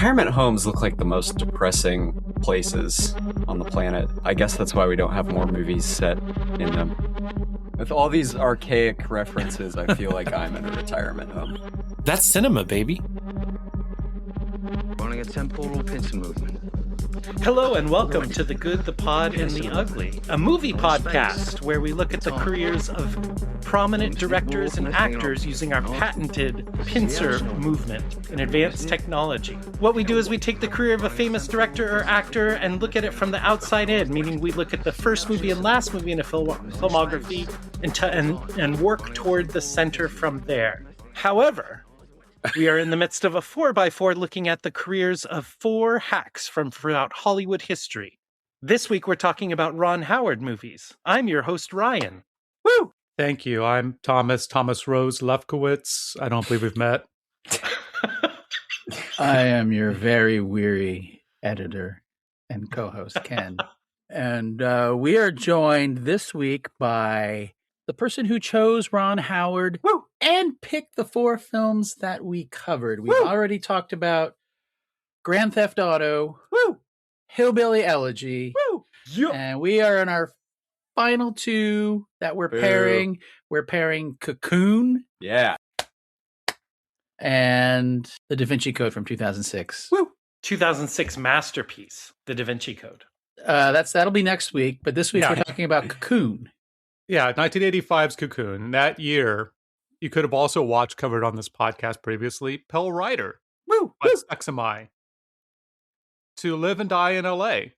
Retirement homes look like the most depressing places on the planet. I guess that's why we don't have more movies set in them. With all these archaic references, I feel like I'm in a retirement home. That's cinema, baby. Running a temporal pincer movement. Hello and welcome to The Good, the Pod, and the Ugly, a movie podcast where we look at the careers of prominent directors and actors using our patented pincer movement in advanced technology. What we do is we take the career of a famous director or actor and look at it from the outside in, meaning we look at the first movie and last movie in a filmography and work toward the center from there. However, we are in the midst of a 4x4 looking at the careers of four hacks from throughout Hollywood history. This week, we're talking about Ron Howard movies. I'm your host, Ryan. Woo! Thank you. I'm Thomas Rose Lefkowitz. I don't believe we've met. I am your very weary editor and co-host, Ken. And we are joined this week by the person who chose Ron Howard and picked the four films that we covered. We've already talked about Grand Theft Auto, Hillbilly Elegy, and we are in our final two that we're pairing. We're pairing Cocoon. Yeah. And The Da Vinci Code from 2006. 2006 masterpiece, The Da Vinci Code. That'll be next week, but this week we're talking about Cocoon. Yeah, 1985's Cocoon. And that year, you could have also watched, covered on this podcast previously, Pell Rider. By Sex Am I? To Live and Die in L.A.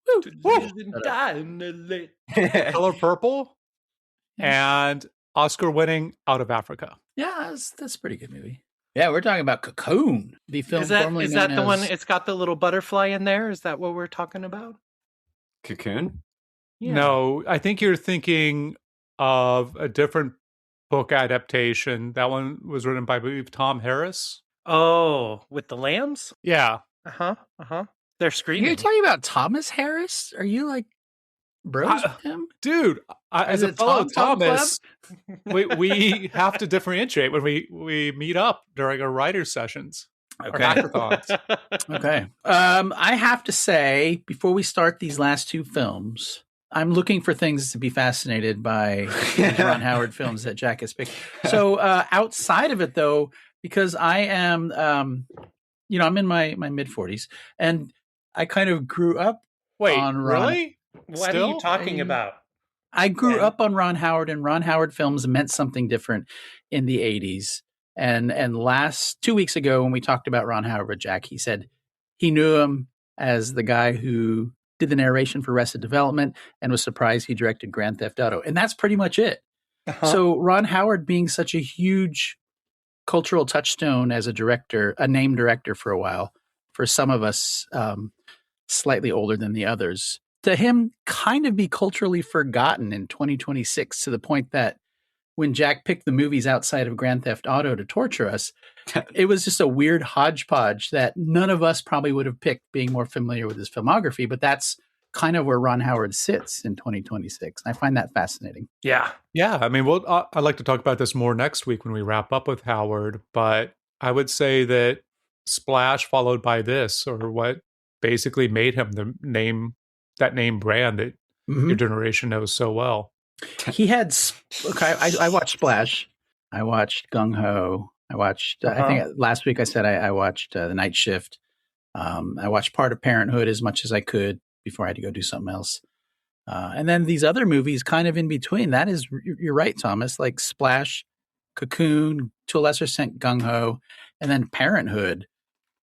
To Live and Die in L.A. Color Purple. And Oscar-winning Out of Africa. Yeah, that's a pretty good movie. Yeah, we're talking about Cocoon, the film formerly is known that the as... one? It's got the little butterfly in there. Is that what we're talking about? Cocoon? Yeah. No, I think you're thinking of a different book adaptation. That one was written by, I believe, Tom Harris. Oh, with the lambs? Yeah. They're screaming. You're talking about Thomas Harris? Are you like bros with him? Dude, as a fellow Thomas, we have to differentiate when we meet up during our writer's sessions. Okay. Our hackathons. Okay. I have to say, before we start these last two films, I'm looking for things to be fascinated by these Ron Howard films that Jack has picked. So outside of it, though, because I am, I'm in my mid-40s, and I kind of grew up on Ron. Really? What are you talking about? I grew up on Ron Howard, and Ron Howard films meant something different in the 80s. And last 2 weeks ago, when we talked about Ron Howard with Jack, he said he knew him as the guy who did the narration for Arrested Development and was surprised he directed Grand Theft Auto. And that's pretty much it. So Ron Howard being such a huge cultural touchstone as a director, a named director for a while, for some of us slightly older than the others, to him kind of be culturally forgotten in 2026 to the point that when Jack picked the movies outside of Grand Theft Auto to torture us, it was just a weird hodgepodge that none of us probably would have picked being more familiar with his filmography, but that's kind of where Ron Howard sits in 2026. I find that fascinating. Yeah. Yeah. I mean, I'd like to talk about this more next week when we wrap up with Howard, but I would say that Splash followed by this, or what basically made him that name brand that your generation knows so well. He had, I watched Splash. I watched Gung Ho. I watched, I think last week I said I watched The Night Shift. I watched part of Parenthood as much as I could before I had to go do something else. And then these other movies kind of in between. That is, you're right, Thomas, like Splash, Cocoon, to a lesser extent Gung Ho, and then Parenthood.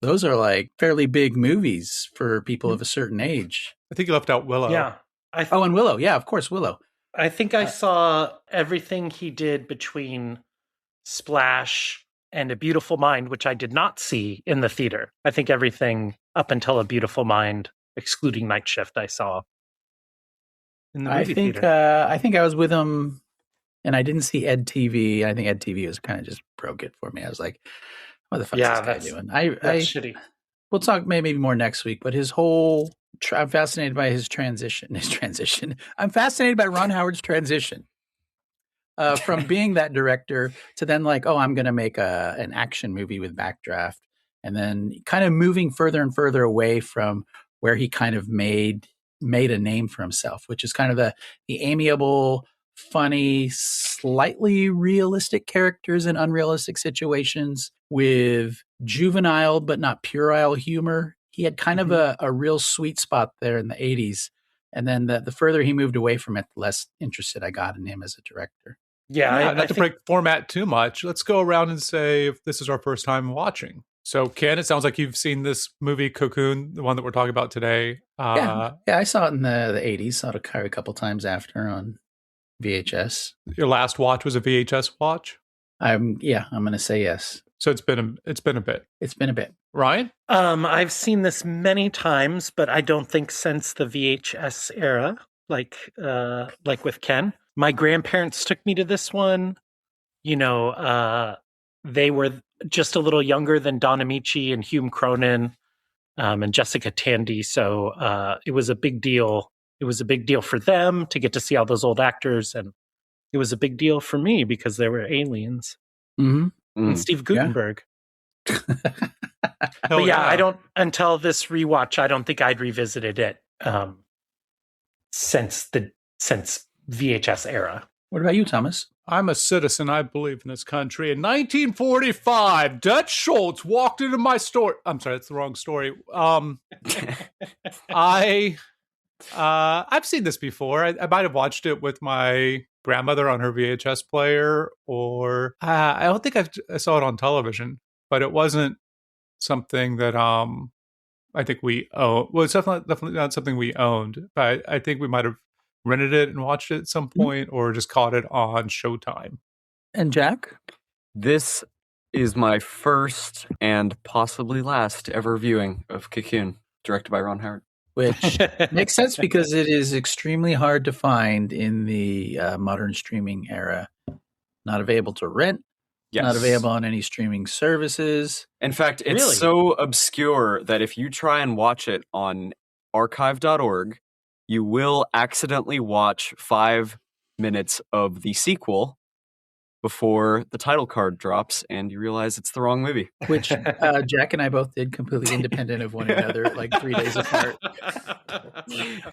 Those are like fairly big movies for people of a certain age. I think you left out Willow. Yeah. And Willow. Yeah, of course, Willow. I think I saw everything he did between Splash and A Beautiful Mind, which I did not see in the theater. I think everything up until A Beautiful Mind, excluding Night Shift, I saw in the movie theater. I think I was with him, and I didn't see Ed TV. I think Ed TV was kind of just broke it for me. I was like, what the fuck is this guy doing? That's shitty. We'll talk maybe more next week, but his whole... I'm fascinated by his transition. I'm fascinated by Ron Howard's transition from being that director to then like, oh, I'm going to make an action movie with Backdraft and then kind of moving further and further away from where he kind of made a name for himself, which is kind of the amiable, funny, slightly realistic characters in unrealistic situations with juvenile but not puerile humor. He had kind of a real sweet spot there in the 80s. And then the further he moved away from it, the less interested I got in him as a director. Yeah, Not to break format too much, let's go around and say if this is our first time watching. So, Ken, it sounds like you've seen this movie, Cocoon, the one that we're talking about today. Yeah, I saw it in the 80s. Saw it a couple times after on VHS. Your last watch was a VHS watch? I'm going to say yes. So it's been a bit. It's been a bit. Ryan? I've seen this many times, but I don't think since the VHS era, like with Ken. My grandparents took me to this one. You know, they were just a little younger than Don Ameche and Hume Cronin and Jessica Tandy. So it was a big deal. It was a big deal for them to get to see all those old actors. And it was a big deal for me because they were aliens. Mm-hmm. And Steve Guttenberg. But yeah, I don't, until this rewatch, I don't think I'd revisited it since VHS era. What about you, Thomas? I'm a citizen. I believe in this country. In 1945, Dutch Schultz walked into my store. I'm sorry, that's the wrong story. I've seen this before. I might have watched it with my grandmother on her VHS player, or I don't think I saw it on television, but it wasn't something that I think we own. Well, it's definitely not something we owned, but I think we might have rented it and watched it at some point, or just caught it on Showtime. And Jack? This is my first and possibly last ever viewing of Cocoon, directed by Ron Howard. Which makes sense because it is extremely hard to find in the modern streaming era. Not available to rent. Yes. Not available on any streaming services. In fact, it's Really? so obscure that if you try and watch it on archive.org, you will accidentally watch 5 minutes of the sequel before the title card drops and you realize it's the wrong movie. Which Jack and I both did completely independent of one another, like 3 days apart.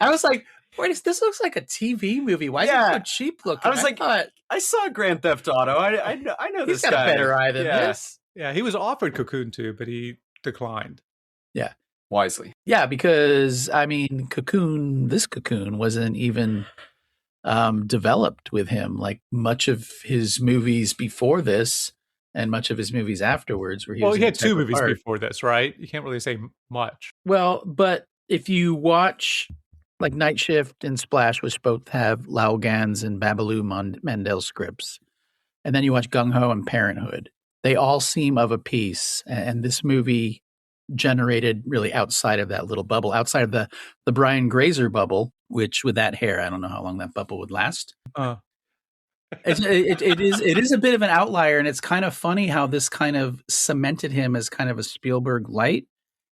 I was like, wait, this looks like a TV movie. Why is it so cheap looking? I was like, I saw Grand Theft Auto. I know this he's got guy. a better eye than this. Yeah, he was offered Cocoon too, but he declined. Yeah. Wisely. Yeah, because, I mean, this Cocoon wasn't even developed with him. Like, much of his movies before this and much of his movies afterwards were he had 2 movies before this, right? You can't really say much. Well, but if you watch like Night Shift and Splash, which both have Lau Gans and Babaloo Mandel scripts, and then you watch Gung Ho and Parenthood, they all seem of a piece. And this movie generated really outside of that little bubble, outside of the Brian Grazer bubble, which with that hair, I don't know how long that bubble would last. It is a bit of an outlier, and it's kind of funny how this kind of cemented him as kind of a Spielberg light,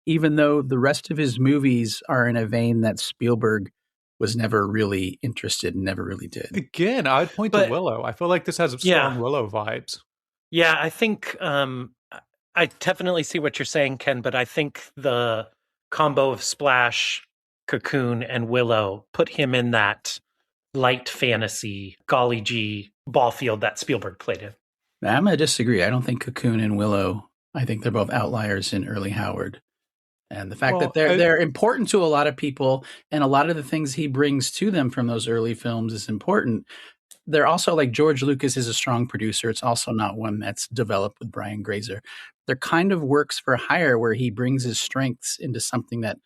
even though the rest of his movies are in a vein that Spielberg was never really interested and never really did. Again, I'd point to Willow. I feel like this has strong Willow vibes. Yeah, I think I definitely see what you're saying, Ken, but I think the combo of Splash, Cocoon, and Willow put him in that light fantasy, golly gee ball field that Spielberg played in. I'm going to disagree. I don't think Cocoon and Willow, I think they're both outliers in early Howard. And the fact that they're important to a lot of people, and a lot of the things he brings to them from those early films is important. They're also, like, George Lucas is a strong producer. It's also not one that's developed with Brian Grazer. They're kind of works for hire where he brings his strengths into something that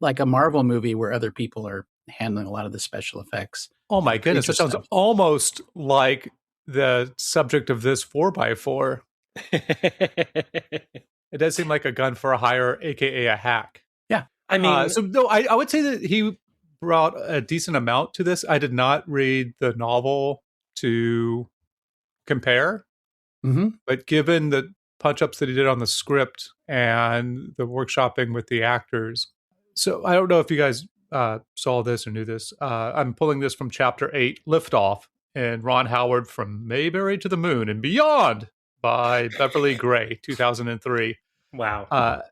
like a Marvel movie where other people are handling a lot of the special effects. Oh my goodness, that sounds almost like the subject of this 4x4. It does seem like a gun for a hire, aka a hack. Yeah. I mean, I would say that he brought a decent amount to this. I did not read the novel to compare, but given the punch-ups that he did on the script and the workshopping with the actors. So I don't know if you guys saw this or knew this. I'm pulling this from Chapter 8, Liftoff, and Ron Howard from Mayberry to the Moon and Beyond by Beverly Gray, 2003. Wow.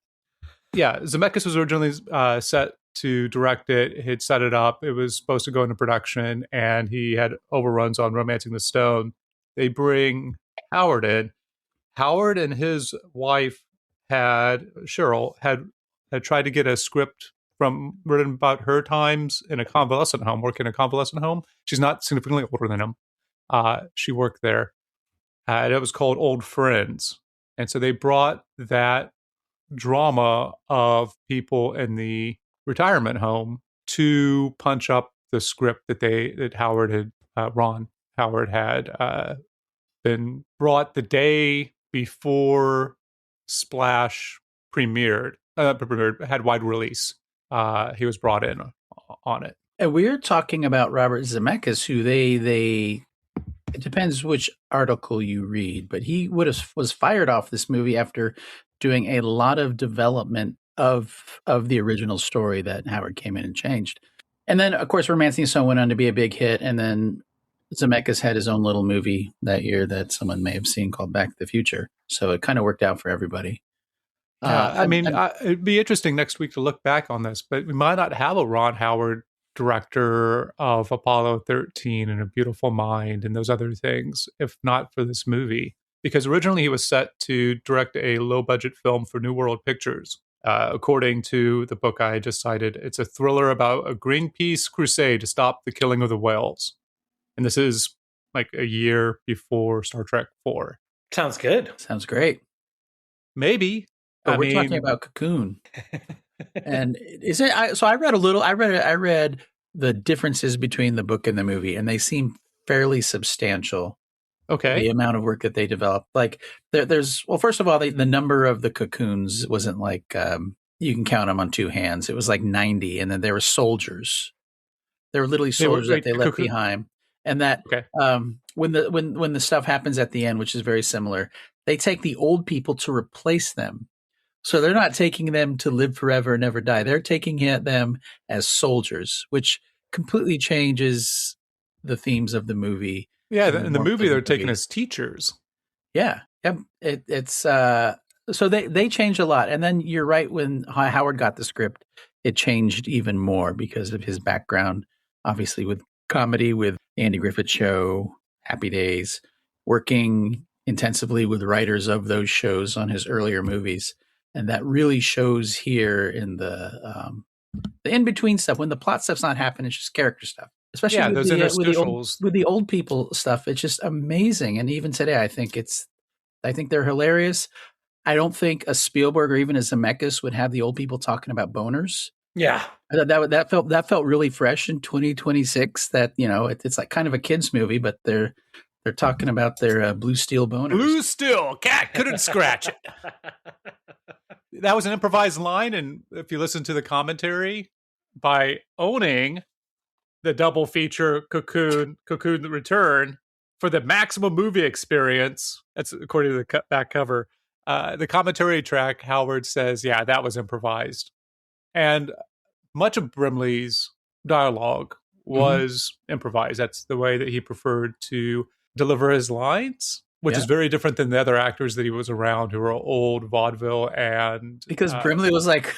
Yeah, Zemeckis was originally set to direct it. He'd set it up. It was supposed to go into production, and he had overruns on Romancing the Stone. They bring Howard in. Howard and his wife Cheryl had tried to get a script written about her times in a convalescent home, working in a convalescent home. She's not significantly older than him. She worked there. And it was called Old Friends. And so they brought that drama of people in the retirement home to punch up the script that Howard had Ron Howard had been brought the day before Splash had wide release. He was brought in on it. And we're talking about Robert Zemeckis, who they it depends which article you read, but he was fired off this movie after doing a lot of development of the original story that Howard came in and changed. And then, of course, Romancing the Stone went on to be a big hit, and then Zemeckis had his own little movie that year that someone may have seen called Back to the Future. So it kind of worked out for everybody. It'd be interesting next week to look back on this, but we might not have a Ron Howard director of Apollo 13 and A Beautiful Mind and those other things, if not for this movie. Because originally he was set to direct a low-budget film for New World Pictures. According to the book I just cited, it's a thriller about a Greenpeace crusade to stop the killing of the whales. And this is like a year before Star Trek 4. Sounds good. Sounds great. Maybe. But we're talking about Cocoon. And is it? So I read a little. I read the differences between the book and the movie, and they seem fairly substantial. Okay. The amount of work that they developed, like there's first of all, the number of the cocoons wasn't like you can count them on two hands. It was like 90, and then there were soldiers. There were literally soldiers that they left behind, and that when the stuff happens at the end, which is very similar, they take the old people to replace them. So they're not taking them to live forever and never die. They're taking them as soldiers, which completely changes the themes of the movie. Yeah, in the movie they're taken as teachers. Yeah, it's so they changed a lot. And then you're right, when Howard got the script, it changed even more because of his background, obviously with comedy, with Andy Griffith Show, Happy Days, working intensively with writers of those shows on his earlier movies. And that really shows here in the in-between stuff. When the plot stuff's not happening, it's just character stuff. Especially with those interstitials. With the old people stuff. It's just amazing. And even today, I think they're hilarious. I don't think a Spielberg or even a Zemeckis would have the old people talking about boners. Yeah. That felt really fresh in 2026. That, it's like kind of a kid's movie, but they're talking about their blue steel boners. Blue steel, cat couldn't scratch it. That was an improvised line, and if you listen to the commentary, by owning the double feature Cocoon the Return for the maximum movie experience, that's according to the back cover, the commentary track, Howard says, yeah, that was improvised. And much of Brimley's dialogue was improvised. That's the way that he preferred to deliver his lines, which is very different than the other actors that he was around who were old vaudeville and... Because Brimley was like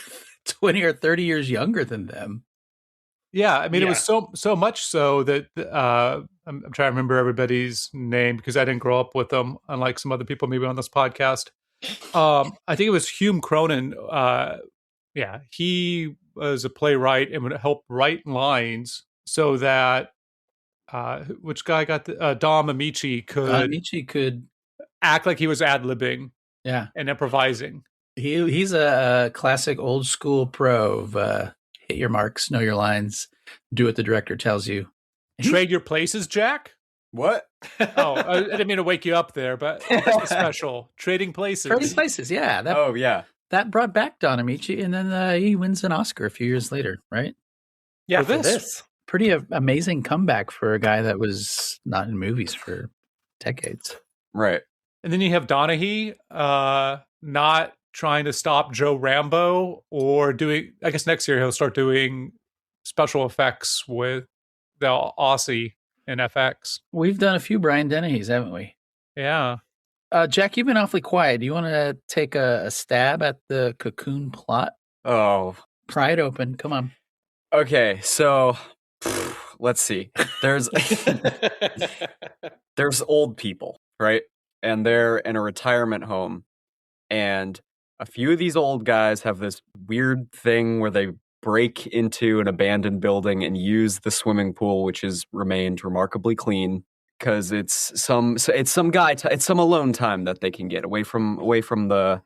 20 or 30 years younger than them. Yeah, I mean, it was so much so that I'm trying to remember everybody's name because I didn't grow up with them, unlike some other people maybe on this podcast. I think it was Hume Cronin. He was a playwright and would help write lines so that which guy got the Dom Ameche could act like he was ad-libbing and improvising. He's a classic old school pro of hit your marks, know your lines, do what the director tells you. Trade your places, Jack? What? I didn't mean to wake you up there, but that's a special. Trading places. Trading places, yeah. That brought back Don Ameche, and then he wins an Oscar a few years later, right? Yeah, for this. Pretty amazing comeback for a guy that was not in movies for decades. Right. And then you have Donaghy not trying to stop Joe Rambo or doing, I guess next year he'll start doing special effects with the Aussie in FX. We've done a few Brian Dennehy's, haven't we? Yeah. Jack, you've been awfully quiet. Do you want to take a stab at the Cocoon plot? Oh, Pry it open. Come on. okay. So let's see. There's there's old people, right? And they're in a retirement home, and a few of these old guys have this weird thing where they break into an abandoned building and use the swimming pool, which has remained remarkably clean, because it's some alone time that they can get away from the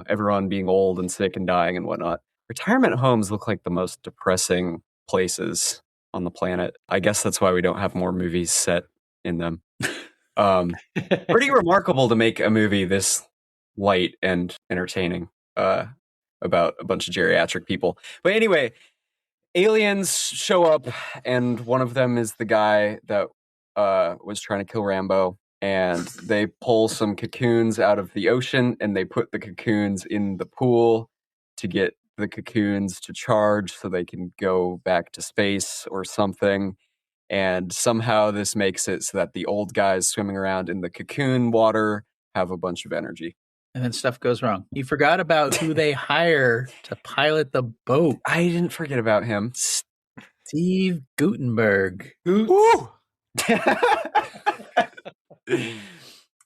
everyone being old and sick and dying and whatnot. Retirement homes look like the most depressing places on the planet. I guess that's why we don't have more movies set in them. Pretty remarkable to make a movie this light and entertaining about a bunch of geriatric people. But anyway, aliens show up, and one of them is the guy that was trying to kill Rambo, and they pull some cocoons out of the ocean, and they put the cocoons in the pool to get the cocoons to charge so they can go back to space or something. And somehow this makes it so that the old guys swimming around in the cocoon water have a bunch of energy. And then stuff goes wrong. You forgot about who they hire to pilot the boat. I didn't forget about him. Steve Guttenberg. Woo!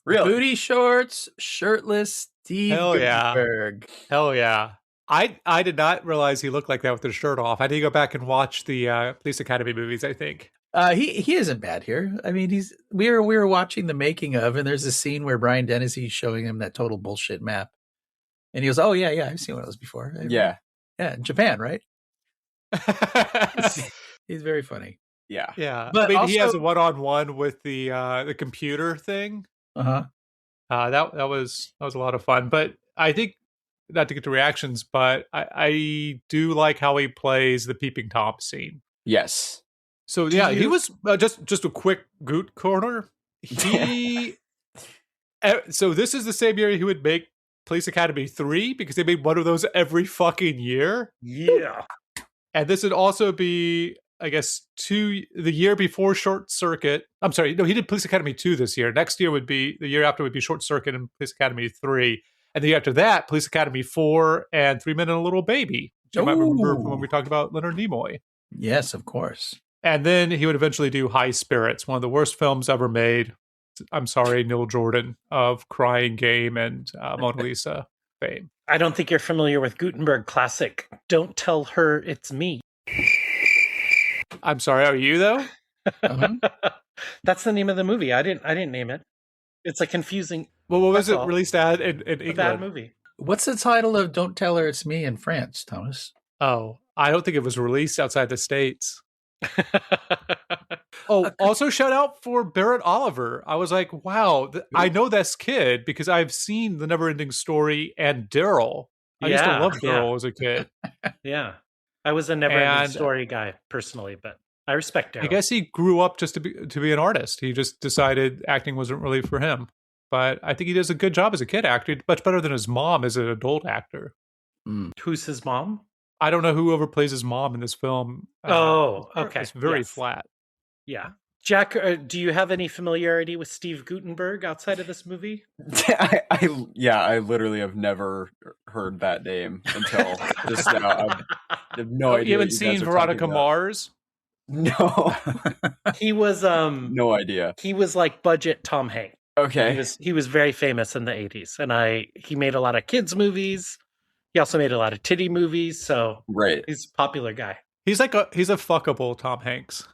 Really? Booty shorts, shirtless Steve Hell yeah. Guttenberg. Hell yeah. I did not realize he looked like that with his shirt off. I need to go back and watch the Police Academy movies, I think. He isn't bad here. I mean, we were watching the making of, and there's a scene where Brian Dennehy's showing him that total bullshit map, and he goes, "Oh yeah, I've seen one of those before." Yeah, in Japan, right? He's very funny. Yeah, yeah. But I mean, also, he has a one-on-one with the computer thing. That was a lot of fun. But I think, not to get to reactions, but I do like how he plays the peeping Tom scene. Yes. So he was just a quick Gute corner. He so this is the same year he would make Police Academy 3, because they made one of those every fucking year. Yeah. And this would also be, I guess, the year before Short Circuit. I'm sorry, no, he did Police Academy 2 this year. Next year the year after would be Short Circuit and Police Academy 3. And the year after that, Police Academy 4 and 3 Men and a Little Baby. Which you might remember from when we talked about Leonard Nimoy. Yes, of course. And then he would eventually do High Spirits, one of the worst films ever made. I'm sorry, Neil Jordan, of Crying Game and Mona Lisa fame. I don't think you're familiar with Gutenberg classic Don't Tell Her It's Me. I'm sorry, are you though? That's the name of the movie. I didn't name it. It's a confusing. Well, what was it released at in England? A bad movie. What's the title of Don't Tell Her It's Me in France, Thomas? Oh, I don't think it was released outside the States. Also shout out for Barret Oliver. I was like, wow, I know this kid because I've seen the NeverEnding Story and Daryl. I used to love Daryl as a kid. Yeah. I was a NeverEnding Story guy personally, but I respect Daryl. I guess he grew up just to be an artist. He just decided acting wasn't really for him. But I think he does a good job as a kid actor, much better than his mom as an adult actor. Who's his mom? I don't know who overplays his mom in this film. Okay. It's very flat. Yeah. Jack, do you have any familiarity with Steve Guttenberg outside of this movie? I literally have never heard that name until just now. I have no idea. You haven't seen Veronica Mars? No. He was no idea. He was like budget Tom Hanks. Okay. He was very famous in the 80s, and he made a lot of kids movies. He also made a lot of titty movies, so right. He's a popular guy. He's a fuckable Tom Hanks.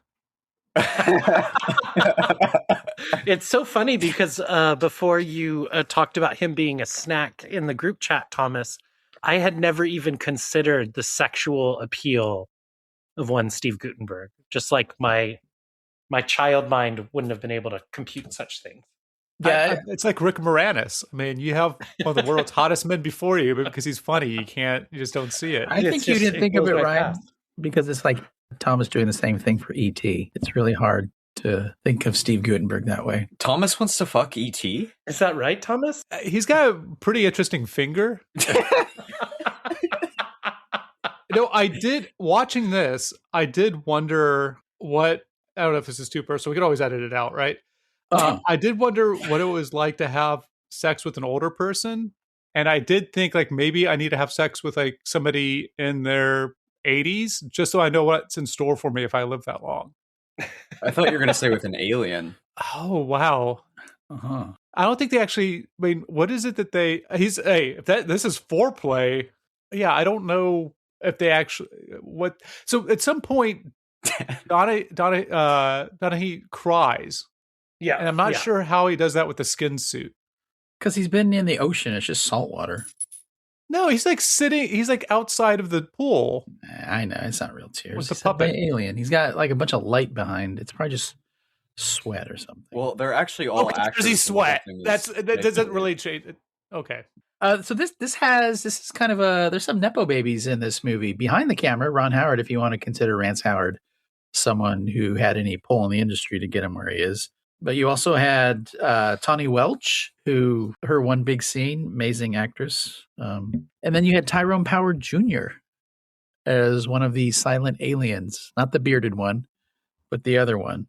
It's so funny because before you talked about him being a snack in the group chat, Thomas, I had never even considered the sexual appeal of one Steve Guttenberg. Just like my child mind wouldn't have been able to compute such things. Yeah, it's like Rick Moranis. I mean, you have one of the world's hottest men before you, but because he's funny, you just don't see it. I think you didn't think of it, Ryan, because it's like Thomas doing the same thing for E.T. It's really hard to think of Steve Guttenberg that way. Thomas wants to fuck E.T.? Is that right, Thomas? He's got a pretty interesting finger. Watching this, I did wonder I don't know if this is too personal. We could always edit it out, right? I did wonder what it was like to have sex with an older person. And I did think like maybe I need to have sex with like somebody in their 80s just so I know what's in store for me if I live that long. I thought you were going to say with an alien. Oh, wow. Uh-huh. I don't think they actually, I mean, what is it that this is foreplay. Yeah, I don't know if they actually, so at some point, Donahue cries. Yeah. And I'm not sure how he does that with the skin suit. Because he's been in the ocean. It's just salt water. No, he's like outside of the pool. I know. It's not real tears. With the He's puppet. an alien. He's got like a bunch of light behind. It's probably just sweat or something. Well, they're actually all actors. Jersey sweat. The whole thing That is doesn't make-believe. really change it. Okay. So this is kind of there's some Nepo babies in this movie. Behind the camera, Ron Howard, if you want to consider Rance Howard someone who had any pull in the industry to get him where he is. But you also had Tawny Welch, who her one big scene, amazing actress. And then you had Tyrone Power Jr. as one of the silent aliens, not the bearded one, but the other one.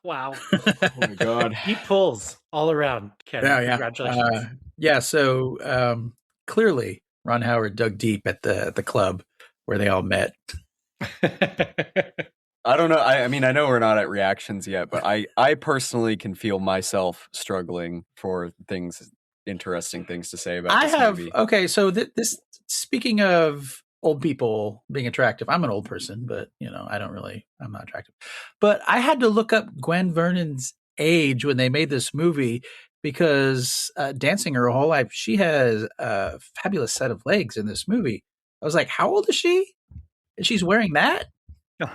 Wow. Oh my god. He pulls all around, Ken. Yeah. Congratulations. So clearly Ron Howard dug deep at the club where they all met. I don't know. I mean, I know we're not at reactions yet, but I personally can feel myself struggling for interesting things to say about this movie. Okay, so this speaking of old people being attractive, I'm an old person, but I'm not attractive. But I had to look up Gwen Vernon's age when they made this movie because dancing her whole life, she has a fabulous set of legs in this movie. I was like, how old is she? And she's wearing that?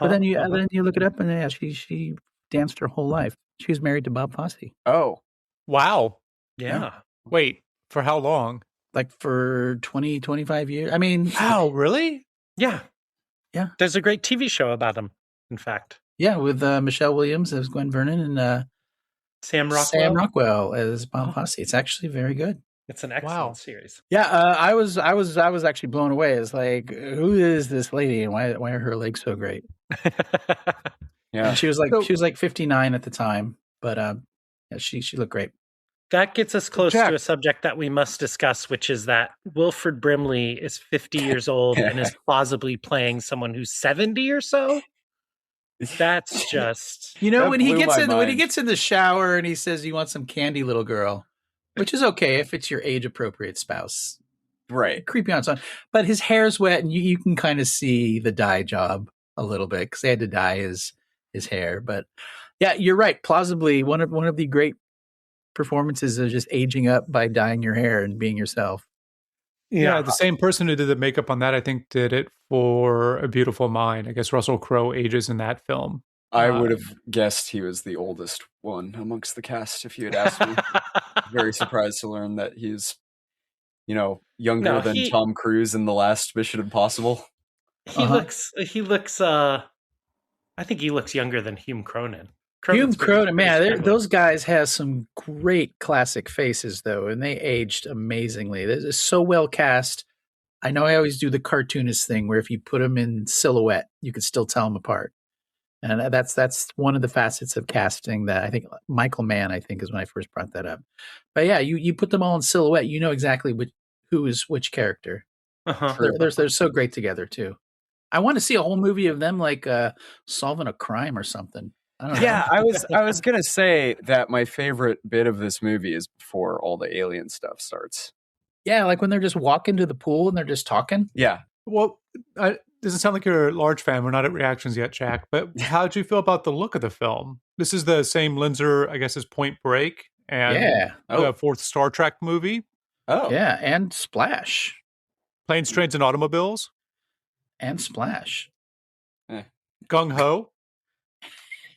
But then you look it up and she danced her whole life. She was married to Bob Fosse. Oh. Wow. Yeah. Wait, for how long? Like for 20, 25 years. I mean, wow, really? Yeah. Yeah. There's a great TV show about him, in fact. Yeah, with Michelle Williams as Gwen Vernon and Sam Rockwell. Sam Rockwell as Bob Fosse. It's actually very good. It's an excellent series. Yeah, I was actually blown away. It's like, who is this lady and why are her legs so great? Yeah. And she was like 59 at the time, but she looked great. That gets us close Jack. to a subject that we must discuss, which is that Wilford Brimley is 50 years old and is plausibly playing someone who's 70 or so. That's just when he blew gets my in when he mind. gets in the shower and he says, "You want some candy, little girl," which is okay if it's your age appropriate spouse. Right. Creepy on its own, but his hair's wet and you can kind of see the dye job a little bit because they had to dye his hair. But yeah, you're right. Plausibly, one of the great performances is just aging up by dyeing your hair and being yourself. Yeah, the same person who did the makeup on that, I think, did it for A Beautiful Mind. I guess Russell Crowe ages in that film. I would have guessed he was the oldest one amongst the cast if you had asked me. Very surprised to learn that he's, younger than Tom Cruise in the last Mission Impossible. He looks I think he looks younger than Hume Cronin. Hume Cronin, man, those guys have some great classic faces, though, and they aged amazingly. They're so well cast. I know I always do the cartoonist thing where if you put them in silhouette, you can still tell them apart. And that's one of the facets of casting that I think Michael Mann, is when I first brought that up. But yeah, you put them all in silhouette, you know exactly who is which character. They're so great together, too. I want to see a whole movie of them like solving a crime or something. I don't know. Yeah, I was gonna say that my favorite bit of this movie is before all the alien stuff starts. Yeah, like when they're just walking to the pool and they're just talking. Yeah. Well, doesn't sound like you're a large fan. We're not at reactions yet, Jack. But how did you feel about the look of the film? This is the same Linzer, I guess, as Point Break and the fourth Star Trek movie. Oh. Yeah, and Splash. Planes, Trains, and Automobiles. And Splash. Gung Ho.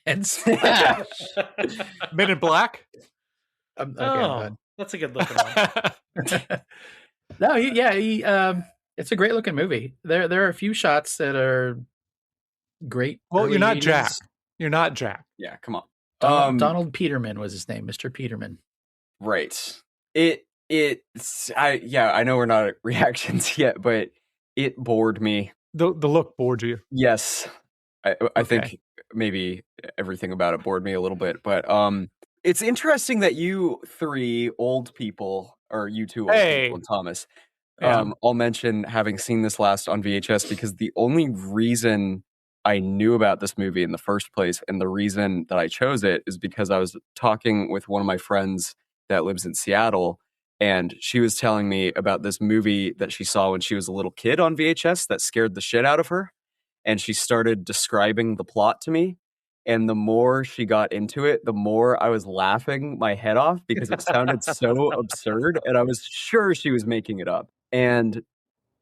And Splash. Men in Black. That's a good looking one. No, it's a great looking movie. There are a few shots that are great. Well, you're not 80s. Jack. You're not Jack. Yeah, come on. Donald Peterman was his name, Mr. Peterman. Right. I know we're not at reactions yet, but it bored me. The look bored you. Yes. I think maybe everything about it bored me a little bit, but It's interesting that you three old people, or you two old Hey. people and Thomas, Yeah. all mention having seen this last on VHS, because the only reason I knew about this movie in the first place, and the reason that I chose it, is because I was talking with one of my friends that lives in Seattle, and she was telling me about this movie that she saw when she was a little kid on VHS that scared the shit out of her. And she started describing the plot to me. And the more she got into it, the more I was laughing my head off because it sounded so absurd. And I was sure she was making it up. And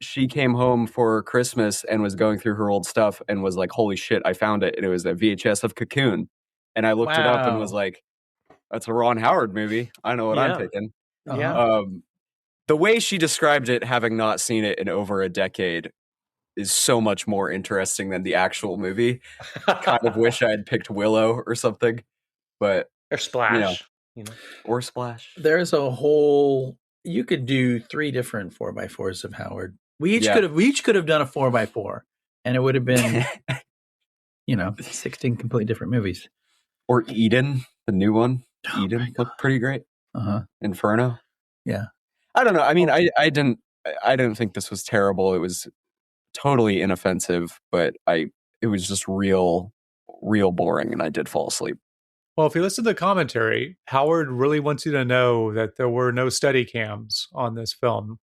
she came home for Christmas and was going through her old stuff and was like, holy shit, I found it. And it was a VHS of Cocoon. And I looked it up and was Wow. like, that's a Ron Howard movie. I know what I'm Yeah. thinking. Yeah. The way she described it, having not seen it in over a decade, is so much more interesting than the actual movie. Kind of wish I had picked Willow or something, but Or Splash. or Splash. There's a whole. You could do 3 different 4x4s of Howard. We each could have done a 4x4, and it would have been, 16 completely different movies. Or Eden, the new one. Oh my Eden God. looked pretty great. Inferno. Yeah. I don't know. I mean, I didn't think this was terrible. It was totally inoffensive, but it was just real boring, and I did fall asleep. Well, if you listen to the commentary, Howard really wants you to know that there were no steady cams on this film.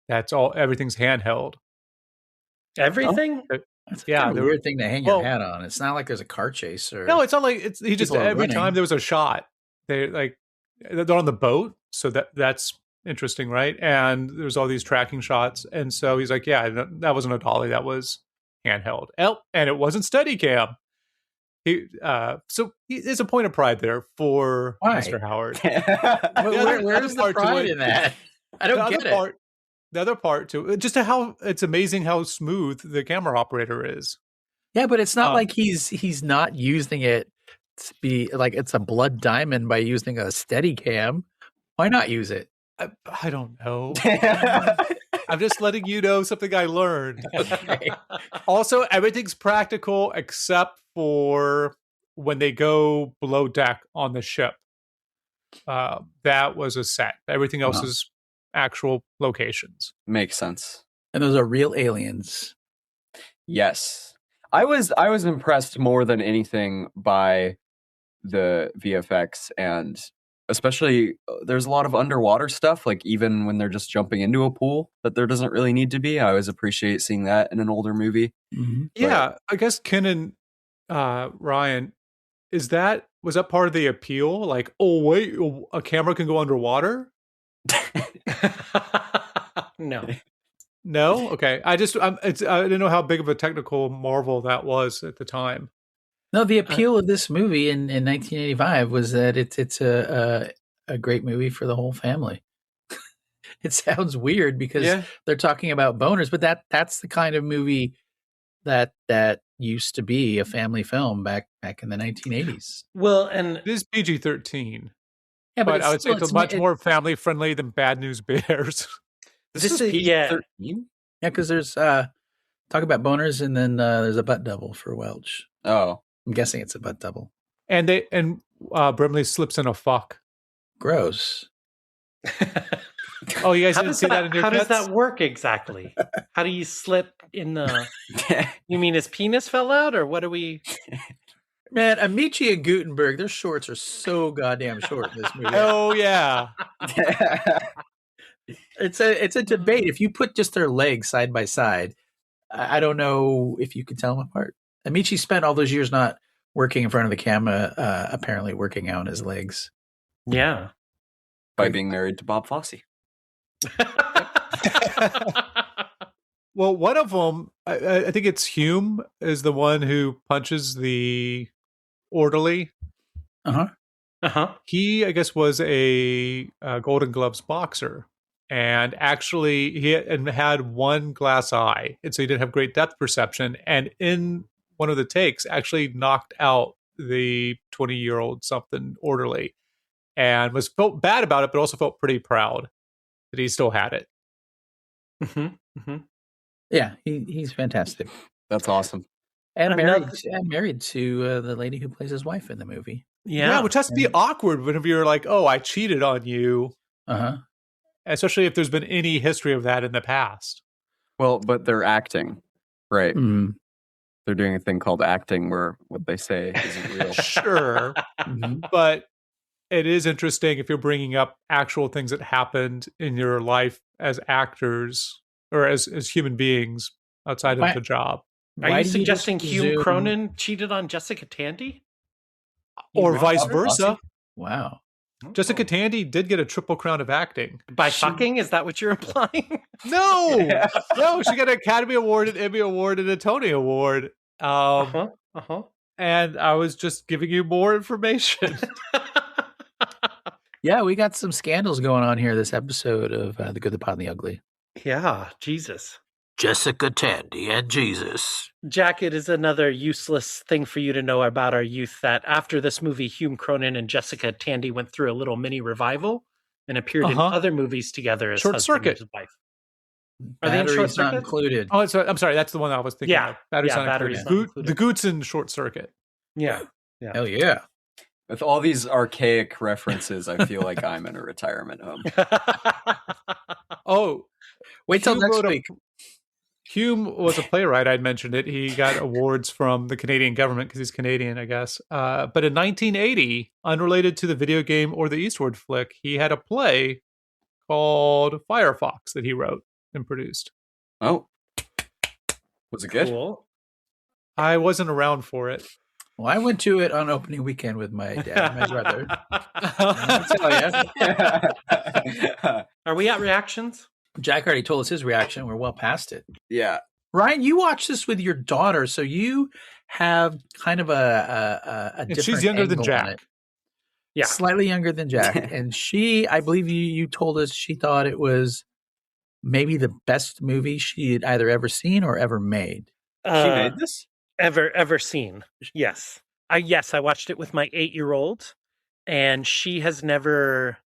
Everything's handheld. Everything? That's Yeah, kind of a there weird were- thing to hang well- your hat on. It's not like there's a car chase or. No, it's not like he just People are every running. time there was a shot, they're on the boat, so that's interesting, right? And there's all these tracking shots, and so he's like, yeah, that wasn't a dolly, that was handheld. And it wasn't Steadicam. So there's a point of pride there for Why? Mr. Howard. Where's the pride in that? I don't get it. The other part too, just how it's amazing how smooth the camera operator is. Yeah, but it's not like he's not using it to be like it's a blood diamond by using a Steadicam. Why not use it? I don't know. I'm just letting you know something I learned. Okay. Also, everything's practical except for when they go below deck on the ship. That was a set. Everything else is actual locations. Makes sense. And those are real aliens. Yes. I was impressed more than anything by the VFX, and especially there's a lot of underwater stuff, like even when they're just jumping into a pool that there doesn't really need to be. I always appreciate seeing that in an older movie. Mm-hmm. Yeah, I guess Ken and Ryan, was that part of the appeal? Like, oh wait, a camera can go underwater? No. No? Okay. I didn't know how big of a technical marvel that was at the time. No, the appeal of this movie in 1985 was that it's a great movie for the whole family. It sounds weird because they're talking about boners, but that's the kind of movie that used to be a family film back in the 1980s. Well, and It is PG-13. Yeah, But I would say it's much more family friendly than Bad News Bears. this is PG-13? Yeah, because there's talk about boners, and then there's a butt double for Welch. Oh. I'm guessing it's a butt double. And Brimley slips in a fuck. Gross. Oh, you guys didn't see that in your how does cuts? that work exactly? How do you slip in the? You mean his penis fell out, or what do we? Man, Ameche and Guttenberg, their shorts are so goddamn short in this movie. Oh yeah. It's a debate. If you put just their legs side by side, I don't know if you could tell them apart. Ameche spent all those years not working in front of the camera, apparently working out his legs. Yeah. By being married to Bob Fosse. Well, one of them, I think it's Hume, is the one who punches the orderly. He, I guess, was a Golden Gloves boxer, and actually he had one glass eye, and so he didn't have great depth perception. And in one of the takes, actually knocked out the 20-year-old something orderly, and felt bad about it, but also felt pretty proud that he still had it. Yeah, he's fantastic. That's awesome. And married to the lady who plays his wife in the movie. Yeah, which has to be awkward whenever you're like, oh, I cheated on you. Uh-huh. Especially if there's been any history of that in the past. Well, but they're acting, right? Mm. They're doing a thing called acting where what they say isn't real. Sure. But it is interesting if you're bringing up actual things that happened in your life as actors or as human beings outside of the job. Are you suggesting Hume Cronin cheated on Jessica Tandy? Or vice versa. Wow. Jessica Tandy did get a triple crown of acting. By fucking? Is that what you're implying? No! No, she got an Academy Award, an Emmy Award, and a Tony Award. And I was just giving you more information. Yeah, we got some scandals going on here this episode of The Good, the Pod, and the Ugly. Yeah, Jesus. Jessica Tandy and Jesus. Jack, it is another useless thing for you to know about our youth that after this movie, Hume Cronin and Jessica Tandy went through a little mini revival and appeared in other movies together as Short Circuit. And wife. Are they in Short Circuit? Not included. Oh, I'm sorry. That's the one I was thinking of. Battery's not included. The Gute's in Short Circuit. Yeah. Hell yeah. With all these archaic references, I feel like I'm in a retirement home. Wait till next week. Hume was a playwright. I'd mentioned it. He got awards from the Canadian government because he's Canadian, I guess. But in 1980, unrelated to the video game or the Eastward flick, he had a play called Firefox that he wrote and produced. Oh. Was it good? Cool. I wasn't around for it. Well, I went to it on opening weekend with my dad and my brother. I'll tell you. Are we at reactions? Jack already told us his reaction. We're well past it. Yeah. Ryan, you watched this with your daughter, so you have kind of a different she's younger than angle Jack. on it. Yeah. Slightly younger than Jack. And she, I believe you told us she thought it was maybe the best movie she had either ever seen or ever made. She made this? Ever seen. Yes. I watched it with my 8-year-old, and she has never...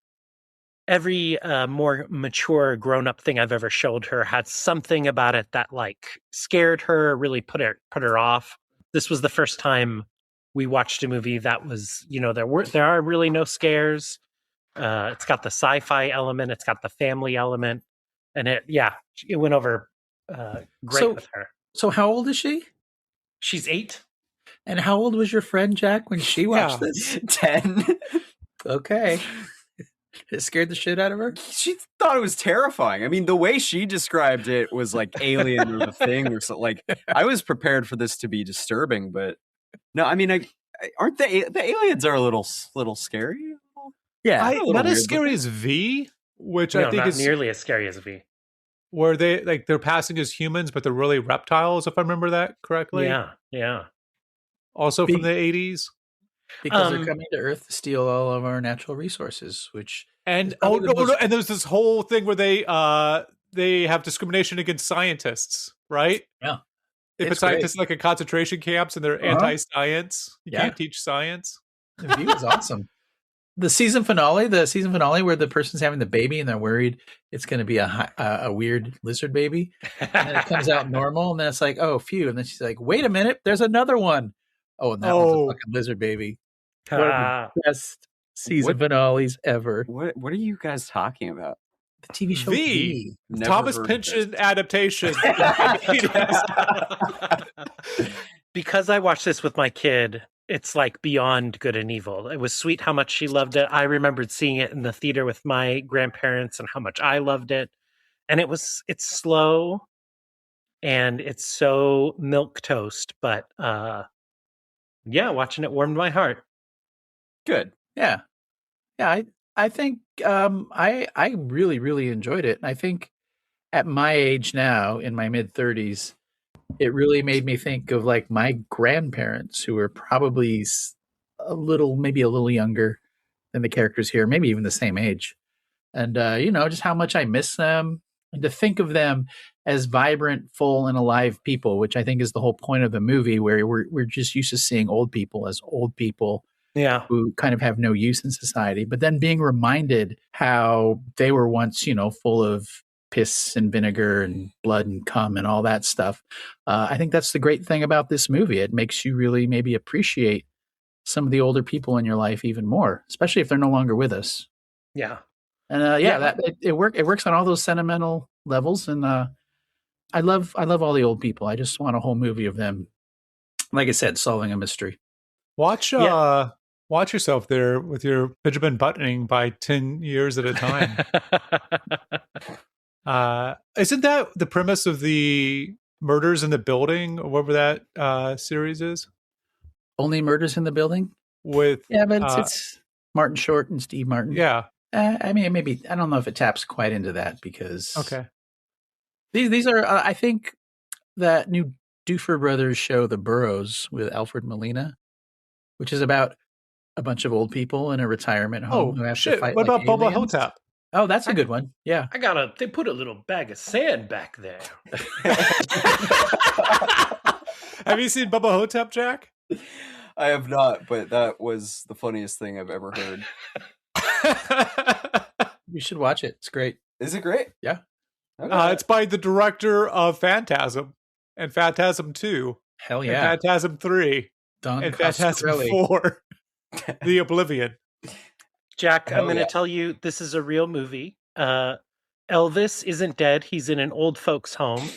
Every more mature grown-up thing I've ever showed her had something about it that like scared her, really put her off. This was the first time we watched a movie that was, there are really no scares. It's got the sci-fi element, it's got the family element, and it went over great with her. So how old is she? She's 8. And how old was your friend Jack when she watched this? 10. Okay. It scared the shit out of her? She thought it was terrifying. I mean, the way she described it was like Alien or The Thing or something. Like, I was prepared for this to be disturbing, but no, I mean, aren't the aliens are a little scary? Yeah. Not as scary as V, which I think not is nearly as scary as V. Where they're passing as humans, but they're really reptiles, if I remember that correctly. Yeah. Also from the 80s. Because they're coming to Earth to steal all of our natural resources, and there's this whole thing where they have discrimination against scientists, right? Yeah. They put scientists in like in concentration camps and they're anti-science. You can't teach science. The view is awesome. The season finale where the person's having the baby and they're worried it's going to be a weird lizard baby, and it comes out normal, and then it's like, oh, phew, and then she's like, wait a minute, there's another one. Oh, and that one's a fucking lizard baby. One of the best season finales ever. What are you guys talking about? The TV show V. Thomas Pynchon adaptation. Because I watched this with my kid, it's like beyond good and evil. It was sweet how much she loved it. I remembered seeing it in the theater with my grandparents and how much I loved it. And it's slow and it's so milquetoast, but watching it warmed my heart. Good. Yeah. I think I really, really enjoyed it. And I think at my age now, in my mid-30s, it really made me think of like my grandparents, who were probably maybe a little younger than the characters here, maybe even the same age. And, just how much I miss them, and to think of them as vibrant, full, and alive people, which I think is the whole point of the movie, where we're just used to seeing old people as old people who kind of have no use in society, but then being reminded how they were once, full of piss and vinegar and blood and cum and all that stuff. I think that's the great thing about this movie. It makes you really maybe appreciate some of the older people in your life even more, especially if they're no longer with us. Yeah. And it works on all those sentimental levels. And I love all the old people. I just want a whole movie of them, like I said, solving a mystery. Watch yourself there with your Benjamin buttoning by 10 years at a time. Isn't that the premise of the Murders in the Building, or whatever that series is? Only Murders in the Building? With but it's Martin Short and Steve Martin. Yeah. I mean, maybe, I don't know if it taps quite into that, because these are, I think that new Duffer Brothers show, The Burrows, with Alfred Molina, which is about a bunch of old people in a retirement home who have to fight. What about Bubba aliens. Hotep? Oh, that's a good one. Yeah. They put a little bag of sand back there. Have you seen Bubba Hotep, Jack? I have not, but that was the funniest thing I've ever heard. You should watch it. It's great. Is it great? Yeah. Okay. It's by the director of Phantasm and Phantasm 2. Hell yeah. And Phantasm 3. Don And Phantasm Coscarelli. 4. The Oblivion. Jack, I'm going to tell you, this is a real movie. Elvis isn't dead. He's in an old folks' home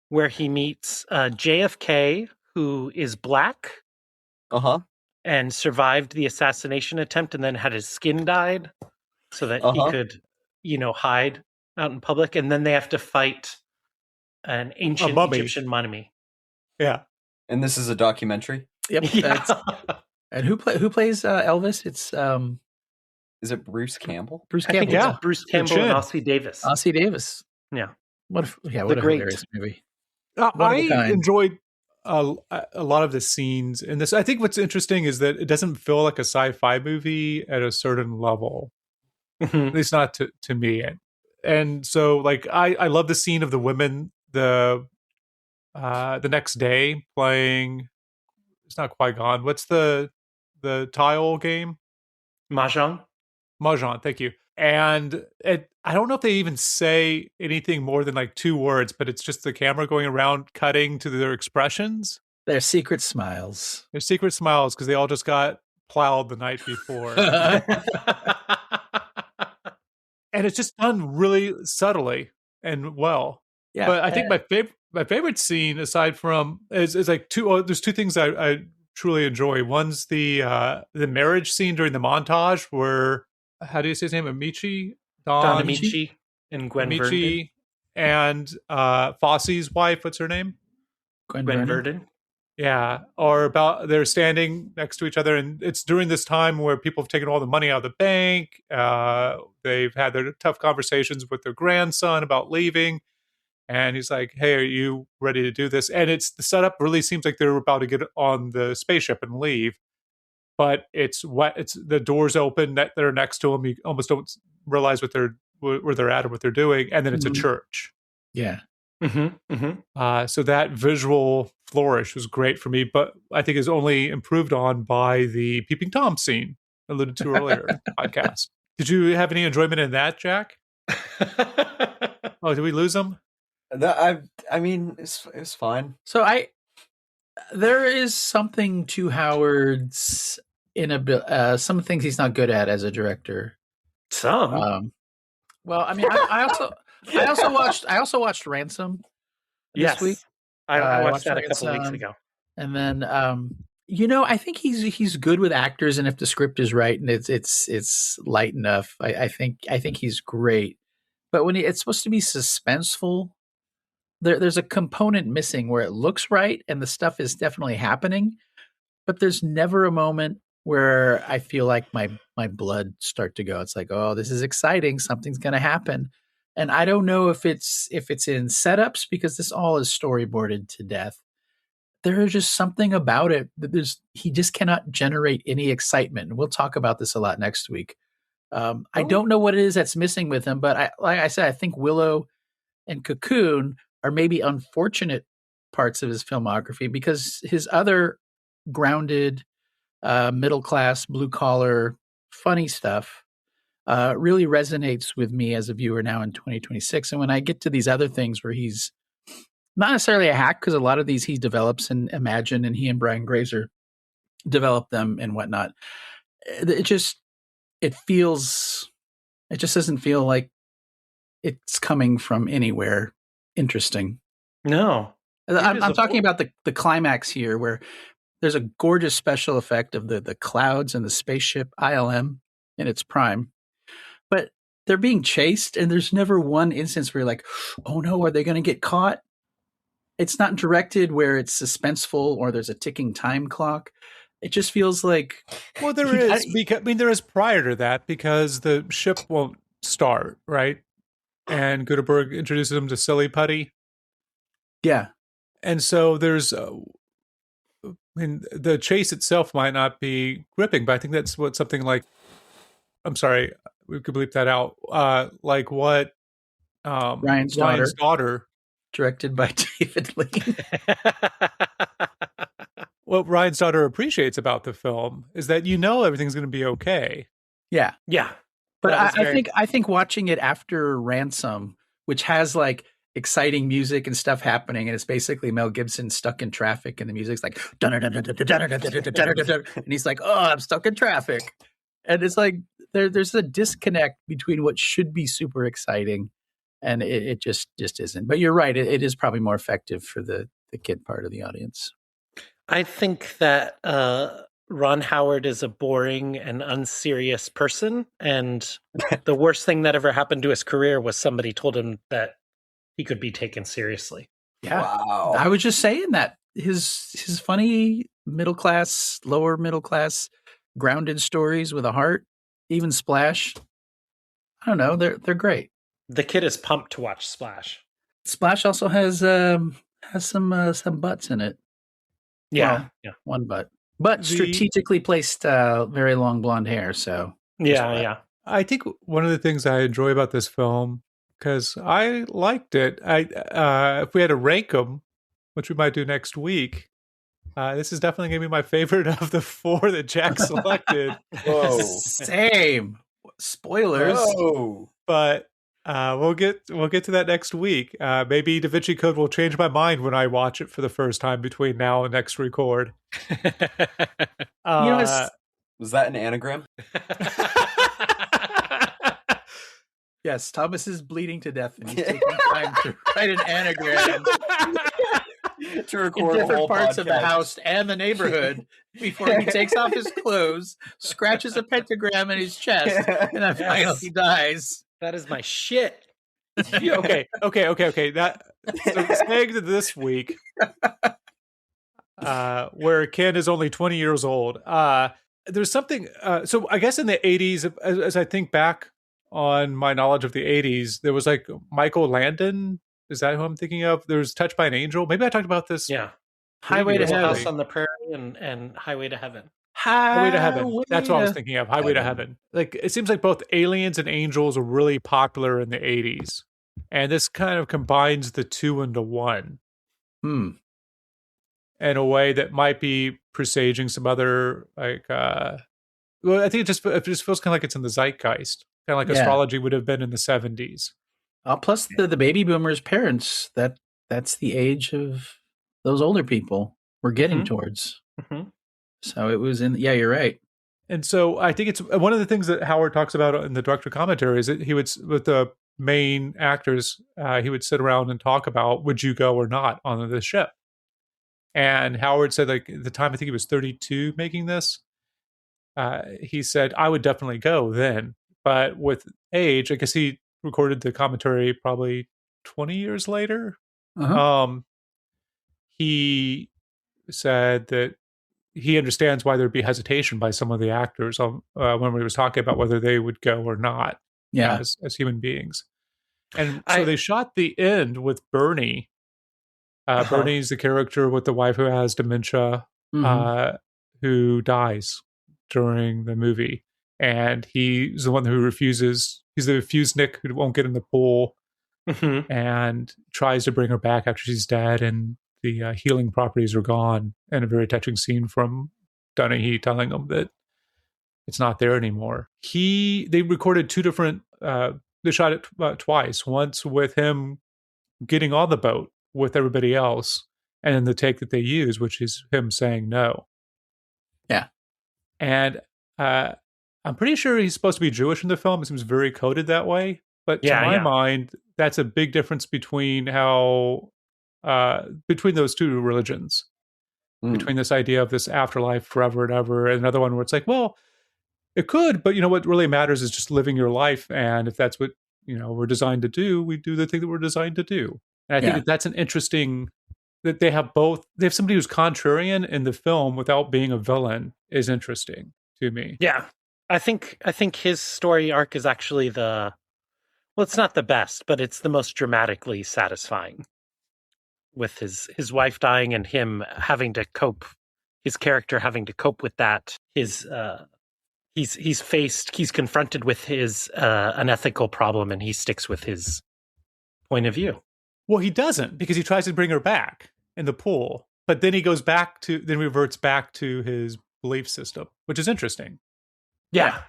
where he meets JFK, who is black. And survived the assassination attempt, and then had his skin dyed so that he could, hide out in public. And then they have to fight an ancient Egyptian mummy. Yeah. And this is a documentary? Yep. Yeah. And who plays Elvis? It's is it Bruce Campbell? Bruce I Campbell. think it's Bruce Campbell and Ossie Davis. Ossie Davis. Yeah. What a hilarious movie. I enjoyed a lot of the scenes in this. I think what's interesting is that it doesn't feel like a sci-fi movie at a certain level. At least not to me. And so, like, I love the scene of the women the next day playing. It's not Qui-Gon. What's the tile game? Mahjong. Thank you. And I don't know if they even say anything more than like 2 words, but it's just the camera going around cutting to their expressions. Their secret smiles. Their secret smiles, because they all just got plowed the night before. And it's just done really subtly and well. Yeah. But I think my favorite scene, aside from, is like there's 2 things I truly enjoy. One's the marriage scene during the montage where, how do you say his name? Ameche? Don Ameche and Gwen Verdon. And Fosse's wife, what's her name? Gwen Verdon. Yeah. Or they're standing next to each other, and it's during this time where people have taken all the money out of the bank. They've had their tough conversations with their grandson about leaving. And he's like, hey, are you ready to do this? And the setup really seems like they're about to get on the spaceship and leave. But it's wet. It's the doors open that they're next to them. You almost don't realize where they're at or what they're doing. And then it's a church. Yeah. So that visual flourish was great for me, but I think is only improved on by the Peeping Tom scene alluded to earlier in the podcast. Did you have any enjoyment in that, Jack? Oh, did we lose him? I mean, it's fine. So there is something to Howard's some things he's not good at as a director. Some. Well, I mean, I also watched Ransom this week. I watched that a couple weeks ago. And then I think he's good with actors, and if the script is right and it's light enough, I think he's great. But when it's supposed to be suspenseful, there's a component missing where it looks right and the stuff is definitely happening, but there's never a moment where I feel like my blood start to go. It's like, oh, this is exciting. Something's going to happen. And I don't know if it's in setups, because this all is storyboarded to death. There is just something about it that he just cannot generate any excitement. And we'll talk about this a lot next week. I don't know what it is that's missing with him, but like I said, I think Willow and Cocoon are maybe unfortunate parts of his filmography, because his other grounded, middle-class, blue-collar, funny stuff really resonates with me as a viewer now in 2026. And when I get to these other things where he's not necessarily a hack, because a lot of these he develops and Imagine, and he and Brian Grazer develop them and whatnot. It just doesn't feel like it's coming from anywhere interesting. No. I'm talking about the climax here, where there's a gorgeous special effect of the clouds and the spaceship ILM in its prime, but they're being chased, and there's never one instance where you're like, oh no, are they going to get caught? It's not directed where it's suspenseful or there's a ticking time clock. It just feels like, well, there is prior to that, because the ship won't start, right? And Guttenberg introduces him to Silly Putty. Yeah. And so there's, the chase itself might not be gripping, but I think that's what something like, I'm sorry, we could bleep that out. Like what Ryan's daughter, directed by David Lean. What Ryan's daughter appreciates about the film is that everything's going to be okay. Yeah. Yeah. But I think watching it after Ransom, which has like exciting music and stuff happening, and it's basically Mel Gibson stuck in traffic, and the music's like and he's like, oh, I'm stuck in traffic. And it's like there's a disconnect between what should be super exciting and it just isn't. But you're right, it is probably more effective for the kid part of the audience. I think that Ron Howard is a boring and unserious person, and the worst thing that ever happened to his career was somebody told him that he could be taken seriously. Yeah. Wow. I was just saying that his funny lower middle class grounded stories with a heart, even Splash, I don't know, they're great. The kid is pumped to watch Splash. Splash also has some butts in it. Yeah, well, one butt, but strategically placed very long blonde hair. So yeah. I think one of the things I enjoy about this film, because I liked it, if we had to rank them, which we might do next week, this is definitely going to be my favorite of the four that Jack selected. Whoa. Same. Spoilers. Whoa. But we'll get to that next week. Maybe Da Vinci Code will change my mind when I watch it for the first time between now and next record. Was that an anagram? Yes, Thomas is bleeding to death, and he's taking time to write an anagram to record in different parts podcast of the house and the neighborhood before he takes off his clothes, scratches a pentagram in his chest, and then finally dies. That is my shit. Okay. That saying to this week, where Ken is only 20 years old. There's something. So I guess in the 80s, as I think back on my knowledge of the 80s, there was like Michael Landon. Is that who I'm thinking of? There's Touched by an Angel. Maybe I talked about this. Yeah. Highway to Heaven. House on the Prairie and Highway to Heaven. Highway to Heaven. That's what I was thinking of. Highway to Heaven. Like, it seems like both Aliens and Angels are really popular in the 80s. And this kind of combines the two into one. In a way that might be presaging some other, like, well, I think it just feels kind of like it's in the zeitgeist. Kind of like astrology would have been in the 70s. Plus the baby boomers' parents, that's the age of those older people we're getting towards. Mm-hmm. So it was you're right. And so I think it's one of the things that Howard talks about in the director commentary is that he would, with the main actors, he would sit around and talk about, would you go or not on the ship? And Howard said, like, at the time, I think he was 32 making this. He said, I would definitely go then. But with age, I guess he recorded the commentary probably 20 years later. Uh-huh. He said that he understands why there'd be hesitation by some of the actors when we was talking about whether they would go or not as human beings. And so they shot the end with Bernie. Bernie's the character with the wife who has dementia, who dies during the movie. And he's the one who refuses. He's the refusenik who won't get in the pool and tries to bring her back after she's dead. And the healing properties are gone. And a very touching scene from Dunahee telling him that it's not there anymore. They recorded two different, they shot it twice. Once with him getting on the boat with everybody else, and then the take that they use, which is him saying no. Yeah. And I'm pretty sure he's supposed to be Jewish in the film. It seems very coded that way. But to my mind, that's a big difference between how between those two religions. Between this idea of this afterlife forever and ever, and another one where it's like, well, it could, but what really matters is just living your life. And if that's what we're designed to do, we do the thing that we're designed to do. And I think that's an interesting that they have both. They have somebody who's contrarian in the film without being a villain is interesting to me. Yeah, I think his story arc is actually it's not the best, but it's the most dramatically satisfying. With his wife dying and him having to cope, his character having to cope with that. He's confronted with his unethical problem, and he sticks with his point of view. Well, he doesn't, because he tries to bring her back in the pool, but then he reverts back to his belief system, which is interesting. Yeah.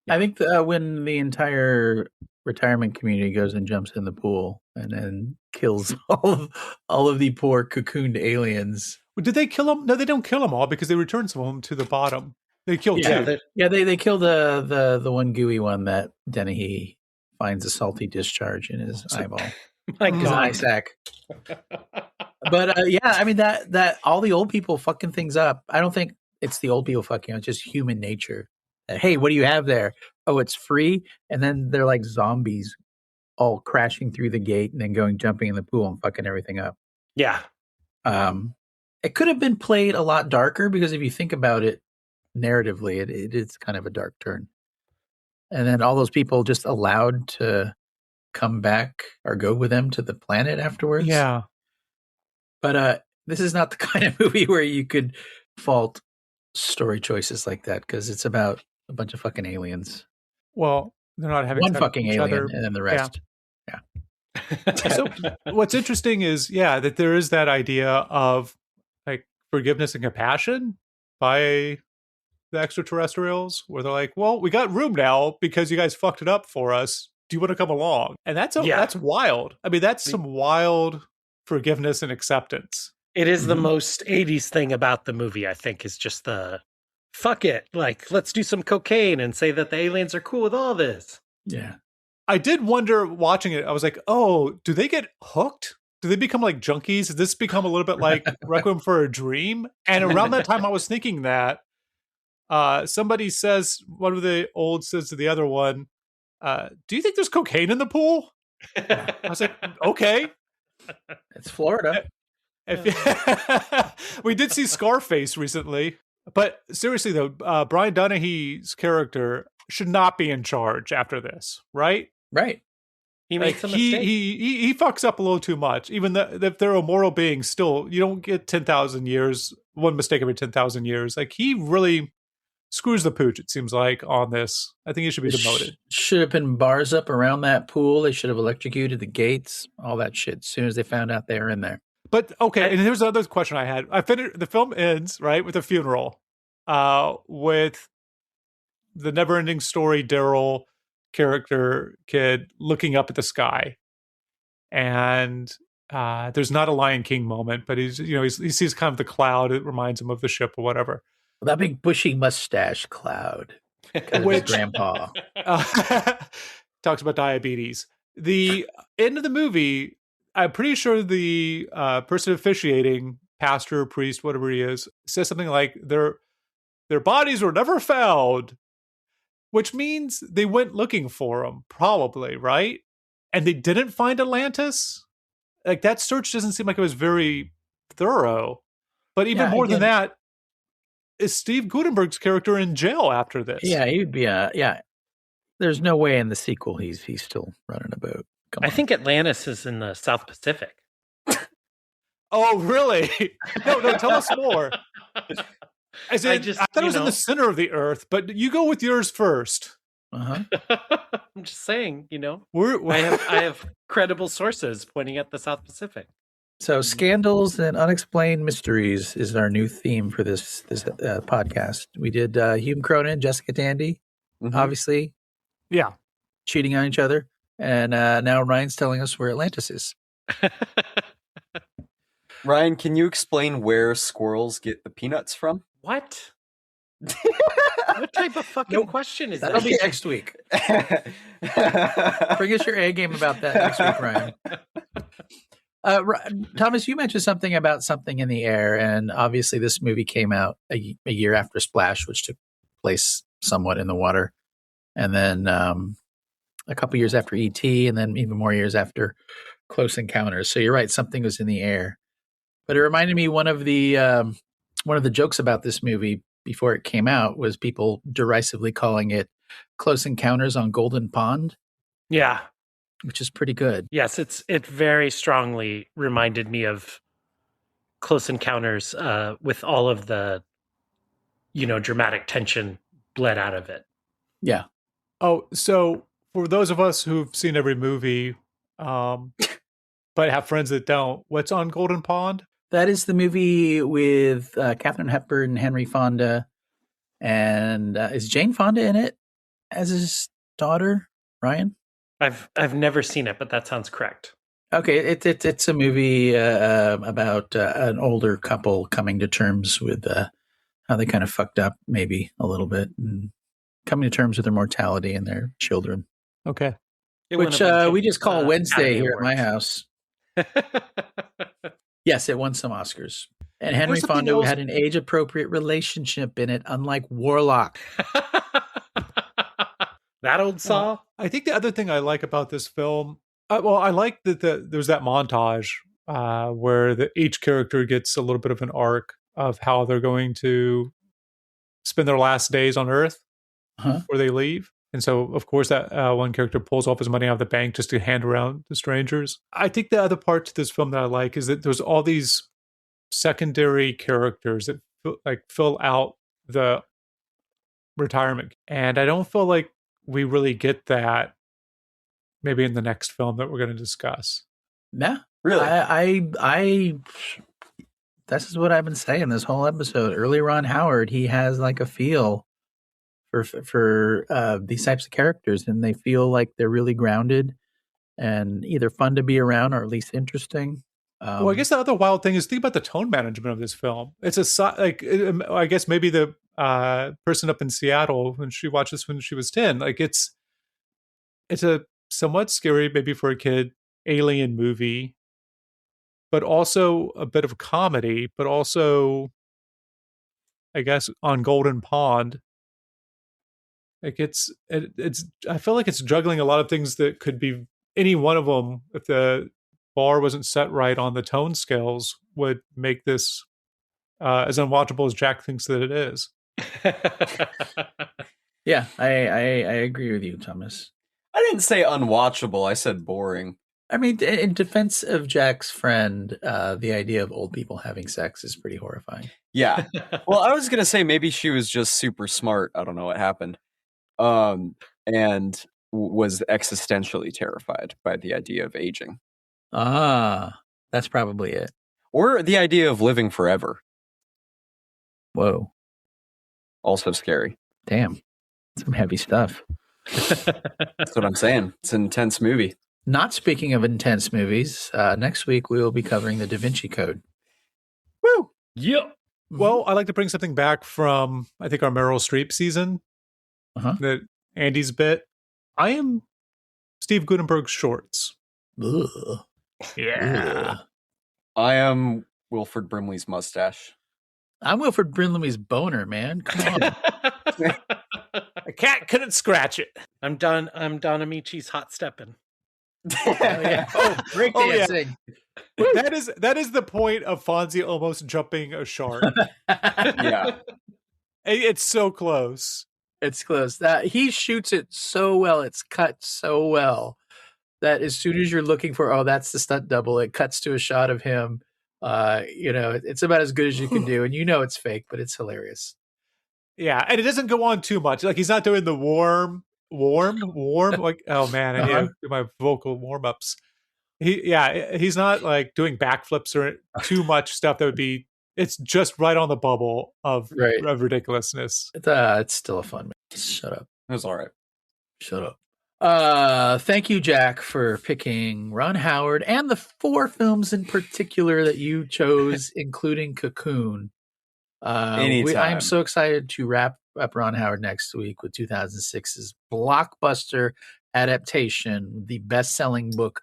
I think when the entire retirement community goes and jumps in the pool and then kills all of the poor cocooned aliens. Well, did they kill them? No, they don't kill them all because they return some of them to the bottom. They kill two. They kill the one gooey one that Dennehy finds a salty discharge in his eyeball. His eye sac. But I mean that all the old people fucking things up. I don't think it's the old people fucking. It's just human nature. Hey, what do you have there? Oh, it's free. And then they're like zombies all crashing through the gate and then jumping in the pool and fucking everything up. Yeah. It could have been played a lot darker because if you think about it narratively, it is kind of a dark turn. And then all those people just allowed to come back or go with them to the planet afterwards. Yeah. But this is not the kind of movie where you could fault story choices like that because it's about a bunch of fucking aliens. Well, they're not having one fucking alien and then the rest. Yeah. So what's interesting is, that there is that idea of like forgiveness and compassion by the extraterrestrials, where they're like, well, we got room now because you guys fucked it up for us. Do you want to come along? And that's wild. I mean, that's some wild forgiveness and acceptance. It is the most 80s thing about the movie, I think, is just the fuck it. Like, let's do some cocaine and say that the aliens are cool with all this. Yeah. I did wonder watching it. I was like, oh, do they get hooked? Do they become like junkies? Does this become a little bit like Requiem for a Dream? And around that time, I was thinking that somebody one of the old says to the other one, do you think there's cocaine in the pool? I was like, okay. It's Florida. We did see Scarface recently, but seriously though, Brian Donaghy's character should not be in charge after this, right? Right. He makes a mistake. He fucks up a little too much. Even if they're a moral being, still you don't get 10,000 years, one mistake every 10,000 years. Like he really screws the pooch. It seems like on this. I think he should be demoted. Should have been bars up around that pool. They should have electrocuted the gates, all that shit. As soon as they found out they were in there. But okay, and here's another question I had. The film ends right with a funeral, with the NeverEnding Story Daryl character kid looking up at the sky, and there's not a Lion King moment, but he sees kind of the cloud. It reminds him of the ship or whatever. Well, that big bushy mustache cloud, which grandpa talks about diabetes. The end of the movie. I'm pretty sure the person officiating, pastor, priest, whatever he is, says something like their bodies were never found, which means they went looking for them, probably, right? And they didn't find Atlantis. Like that search doesn't seem like it was very thorough. But even more than that, is Steve Guttenberg's character in jail after this? Yeah, he'd be. There's no way in the sequel he's still running a boat. I think Atlantis is in the South Pacific. Oh, really? No, tell us more. I thought it was in the center of the Earth, but you go with yours first. I'm just saying, I have credible sources pointing at the South Pacific. So, scandals and unexplained mysteries is our new theme for this podcast. We did Hume Cronin, Jessica Tandy, obviously. Yeah. Cheating on each other. And now Ryan's telling us where Atlantis is. Ryan, can you explain where squirrels get the peanuts from? What? What type of fucking question is That'll that? be next week. Bring us your A game about that next week, Ryan. Thomas, you mentioned something about something in the air, and obviously this movie came out a year after Splash, which took place somewhat in the water, and then a couple years after E.T., and then even more years after Close Encounters. So you're right, something was in the air. But it reminded me one of the jokes about this movie before it came out was people derisively calling it Close Encounters on Golden Pond. Yeah. Which is pretty good. Yes, it very strongly reminded me of Close Encounters with all of the, dramatic tension bled out of it. Yeah. Oh, so for those of us who've seen every movie, but have friends that don't, what's on Golden Pond? That is the movie with Katharine Hepburn and Henry Fonda. And is Jane Fonda in it as his daughter, Ryan? I've never seen it, but that sounds correct. Okay, it's a movie about an older couple coming to terms with how they kind of fucked up maybe a little bit and coming to terms with their mortality and their children. Okay. Which we just call Wednesday here at my house. Yes, it won some Oscars. And Henry Fonda had an age-appropriate relationship in it, unlike Warlock. That old saw? I think the other thing I like about this film, I like that there's that montage where each character gets a little bit of an arc of how they're going to spend their last days on Earth before they leave. And so, of course, that one character pulls off his money out of the bank just to hand around to strangers. I think the other part to this film that I like is that there's all these secondary characters that fill out the retirement. And I don't feel like we really get that maybe in the next film that we're going to discuss. Yeah. Really? I this is what I've been saying this whole episode. Early Ron Howard, he has like a feel for these types of characters, and they feel like they're really grounded and either fun to be around or at least interesting. Well, I guess the other wild thing is think about the tone management of this film. It's I guess maybe the person up in Seattle when she watched this when she was 10, like it's a somewhat scary, maybe for a kid, alien movie, but also a bit of a comedy, but also, I guess, on Golden Pond. Like it's I feel like it's juggling a lot of things that could be any one of them if the bar wasn't set right on the tone scales would make this as unwatchable as Jack thinks that it is. Yeah, I agree with you, Thomas. I didn't say unwatchable. I said boring. I mean, in defense of Jack's friend, the idea of old people having sex is pretty horrifying. Yeah. Well, I was going to say maybe she was just super smart. I don't know what happened. And was existentially terrified by the idea of aging. Ah, that's probably it. Or the idea of living forever. Whoa. Also scary. Damn. Some heavy stuff. That's what I'm saying. It's an intense movie. Not speaking of intense movies, next week we will be covering the Da Vinci Code. Woo! Yep. Well, I'd like to bring something back from, I think, our Meryl Streep season that Andy's bit. I am Steve Guttenberg's shorts. Ugh. Yeah. Ugh. I am Wilford Brimley's mustache. I'm Wilford Brimley's boner, man. Come on. A cat couldn't scratch it. I'm Don Ameche's hot stepping. Breakdancing. That is the point of Fonzie almost jumping a shark. Yeah. It's so close. It's close. That he shoots it so well. It's cut so well that as soon as you're looking for, oh, that's the stunt double, it cuts to a shot of him. It's about as good as you can do, and it's fake, but it's hilarious. Yeah, and it doesn't go on too much. Like he's not doing the warm. Like, oh man, I need to do my vocal warm ups. He's not like doing backflips or too much stuff that would be. It's just right on the bubble of ridiculousness. It's still a fun movie. Shut up. It was all right. Shut up. Thank you, Jack, for picking Ron Howard and the 4 films in particular that you chose, including Cocoon. I Anytime. am so excited to wrap up Ron Howard next week with 2006's blockbuster adaptation, the best-selling book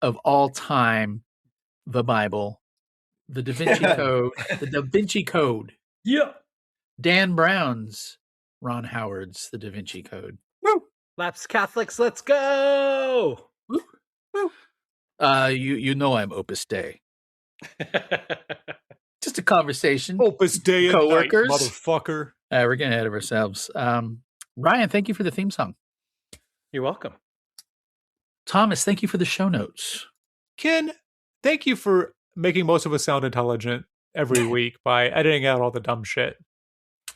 of all time, the Bible, the Da Vinci Code, the Da Vinci Code. Yeah. Dan Brown's Ron Howard's The Da Vinci Code. Laps Catholics, let's go! You know I'm Opus Dei. Just a conversation. Opus Dei and Coworkers. night, motherfucker. We're getting ahead of ourselves. Ryan, thank you for the theme song. You're welcome. Thomas, thank you for the show notes. Ken, thank you for making most of us sound intelligent every week by editing out all the dumb shit.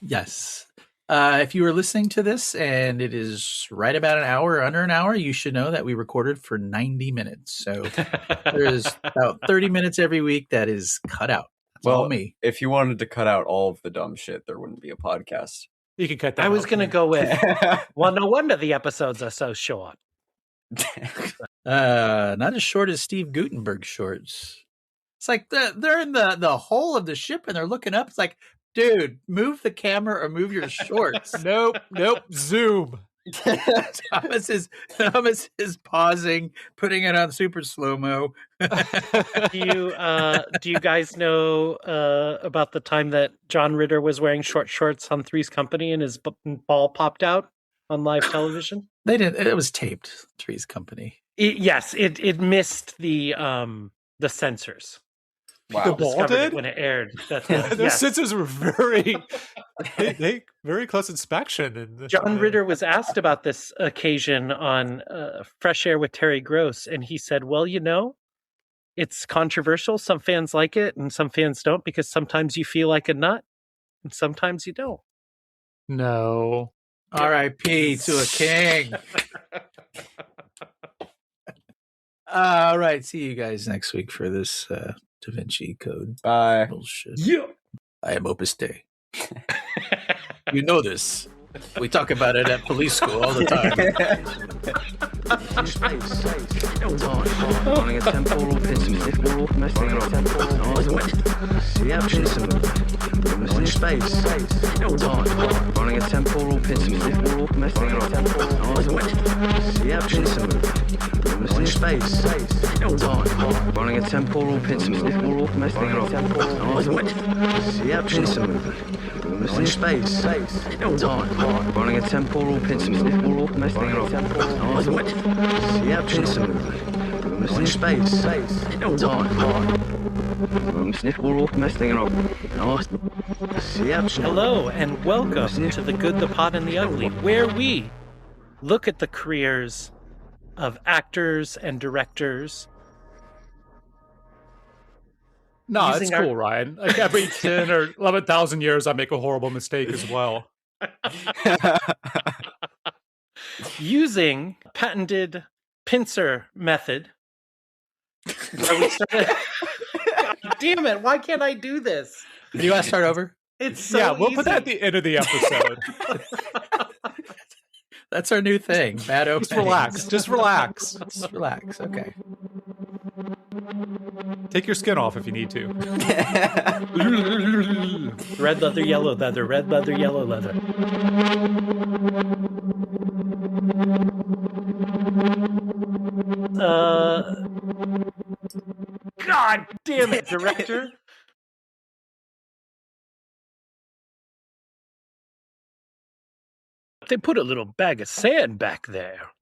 Yes. If you are listening to this and it is right about an hour or under an hour, you should know that we recorded for 90 minutes. So there's about 30 minutes every week that is cut out. That's all me. If you wanted to cut out all of the dumb shit, there wouldn't be a podcast. You can cut that I was out, going to Ken. go with, well, no wonder the episodes are so short. Not as short as Steve Guttenberg shorts. It's like they're in the hull of the ship and they're looking up. It's like, dude, move the camera or move your shorts. Nope, zoom. Thomas is pausing, putting it on super slow-mo. Do you guys know about the time that John Ritter was wearing short shorts on Three's Company and his ball popped out on live television? They didn't. It was taped. Three's Company. Yes, it missed the censors. Wow. The ball Discovered it did? when it aired. That Those yes. censors were they very close inspection. And John Ritter was asked about this occasion on Fresh Air with Terry Gross, and he said, well, you know, it's controversial. Some fans like it and some fans don't, because sometimes you feel like a nut and sometimes you don't. No. R.I.P. to a king. All right. See you guys next week for this Da Vinci Code Bye. bullshit. Yeah. I am Opus Dei. You know this. We talk about it at police school all the time. Running a temporal piston, messing it up. See up in space. Running a temporal piston, messing it up. See up in space. Running a temporal piston, messing it up. See up in space. Running a temporal piston, messing it up. See up in space. Hello and welcome to The Good, the Pod, and the Ugly, where we look at the careers of actors and directors. No, it's Using our- cool, Ryan. Like every 10 or 11,000 years, I make a horrible mistake as well. Using patented pincer method. Where we started... God damn it, why can't I do this? Do you want to start over? It's so Yeah, we'll easy. put that at the end of the episode. That's our new thing. Bad opening. Just relax. Just relax. Just relax. Okay. Take your skin off if you need to. Red leather, yellow leather, red leather, yellow leather. God damn it, director. They put a little bag of sand back there.